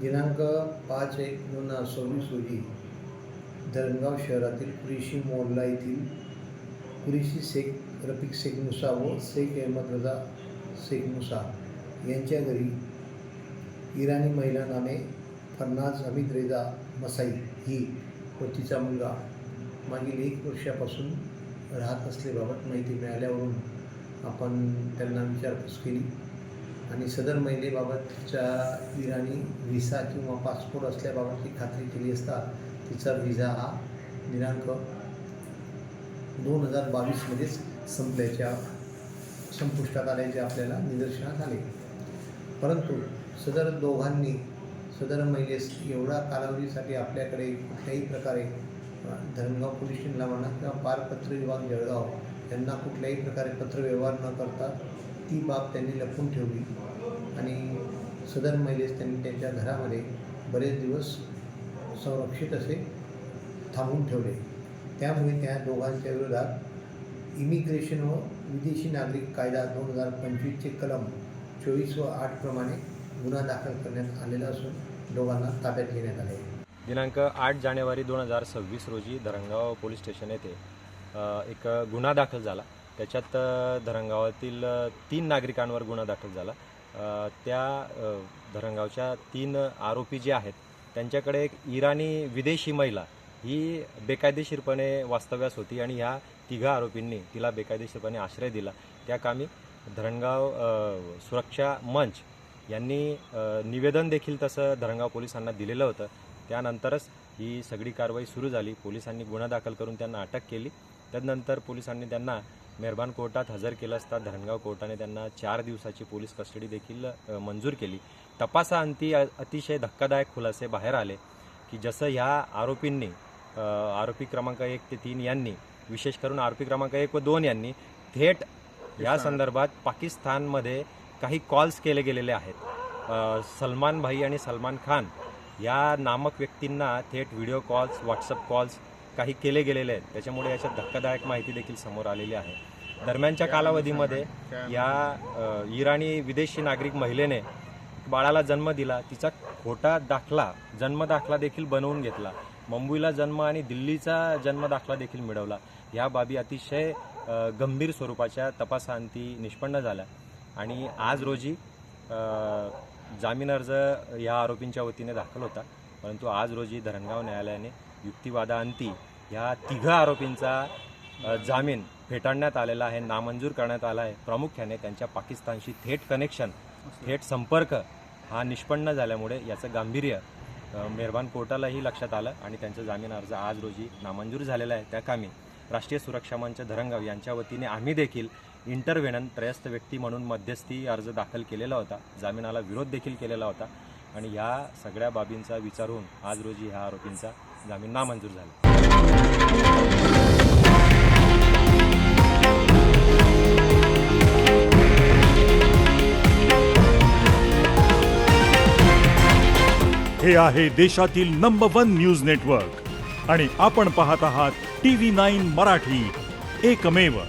दिनांक 5/1/2026 रोजी धरणगाव शहरातील कुरेशी मोहल्ला येथील कुरेशी शेख रफिक शेख मुसा व शेख अहमद रजा शेख मुसा यांच्या घरी इराणी महिला नामे फर्नाज हमीद रेजा मसाई ही व तिचा मुलगा मागील 1 वर्षापासून राहत असल्याबाबत माहिती मिळाल्यावरून आपण त्यांना विचारपूस केली आणि सदर महिलेबाबतच्या इराणी व्हिसा किंवा पासपोर्ट असल्याबाबतची खात्री केली असता तिचा व्हिसा हा दिनांक 2022मध्येच संपुष्टात आल्याचे आपल्याला निदर्शनास आले. परंतु सदर दोघांनी सदर महिलेस एवढा कालावधीसाठी आपल्याकडे कुठल्याही प्रकारे धरणगाव पोलीस स्टेशनला म्हणा किंवा पारपत्र विभाग जळगाव यांना कुठल्याही प्रकारे पत्रव्यवहार न करता ती बाब त्यांनी लपवून ठेवली आणि सदर महिलेस त्यांनी त्यांच्या घरामध्ये बरेच दिवस संरक्षित असे थांबवून ठेवले. त्यामुळे त्या दोघांच्या विरोधात इमिग्रेशन व विदेशी नागरिक कायदा 2025चे कलम 24 व 8 प्रमाणे गुन्हा दाखल करण्यात आलेला असून दोघांना ताब्यात घेण्यात आले. दिनांक 8 जानेवारी 2026 रोजी धरणगाव पोलीस स्टेशन येथे एक गुन्हा दाखल झाला. त्याच्यात धरणगावातील 3 नागरिकांवर गुन्हा दाखल झाला. त्या धरणगावच्या 3 आरोपी जे आहेत त्यांच्याकडे एक इराणी विदेशी महिला ही बेकायदेशीरपणे वास्तव्यास होती आणि ह्या 3 आरोपींनी तिला बेकायदेशीरपणे आश्रय दिला. त्या कामी धरणगाव सुरक्षा मंच यांनी निवेदन देखील तसं धरणगाव पोलिसांना दिलेलं होतं. त्यानंतरच ही सगळी कारवाई सुरू झाली. पोलिसांनी गुन्हा दाखल करून त्यांना अटक केली. त्यानंतर पोलिसांनी त्यांना मेहरबान कोर्टात हजर केलं असता धरणगाव कोर्टाने त्यांना 4 दिवसाची पोलीस कस्टडी देखील मंजूर केली. तपासाअंती अतिशय धक्कादायक खुलासे बाहेर आले की जसं ह्या आरोपींनी आरोपी क्रमांक 1 ते 3 यांनी विशेष करून आरोपी क्रमांक 1 व 2 यांनी थेट या संदर्भात पाकिस्तानमध्ये काही कॉल्स केले गेलेले आहेत. सलमान भाई आणि सलमान खान या नामक व्यक्तींना थेट व्हिडिओ कॉल्स व्हॉट्सअप कॉल्स काही केले गेलेले आहेत. त्याच्यामुळे याच्यात धक्कादायक माहिती देखील समोर आलेली आहे. दरम्यानच्या कालावधीमध्ये या इराणी विदेशी नागरिक महिलेने बाळाला जन्म दिला. तिचा खोटा दाखला जन्मदाखला देखील बनवून घेतला. मुंबईला जन्म आणि दिल्लीचा जन्मदाखला देखील मिळवला. या बाबी अतिशय गंभीर स्वरूपाच्या तपासाअंती निष्पन्न झाल्या आणि आज रोजी जामीन अर्ज या आरोपींच्या वतीने दाखल होता. परंतु आज रोजी धरणगाव न्यायालयाने युक्तिवादाअंती या 3 आरोपींचा जामीन फेटाळण्यात आलेला आहे, नामंजूर करण्यात आला आहे. प्रामुख्याने त्यांच्या पाकिस्तानशी थेट कनेक्शन थेट संपर्क हा निष्पन्न झाल्यामुळे याचं गांभीर्य मेहरबान कोर्टालाही लक्षात आलं आणि त्यांचा जामीन अर्ज आज रोजी नामंजूर झालेला आहे. त्या कामी राष्ट्रीय सुरक्षा मंच धरणगाव यांच्या वतीने आम्ही देखील इंटरव्हेनंट त्रयस्थ व्यक्ती म्हणून मध्यस्थी अर्ज दाखल केलेला होता. जामिनाला विरोध देखील केलेला होता आणि या सगळ्या बाबींचा विचार होऊन आज रोजी ह्या आरोपींचा जामीन नामंजूर झाला. हे आहे देशातील नंबर 1 न्यूज नेटवर्क आणि आपण पाहत आहात TV9 मराठी, एकमेव.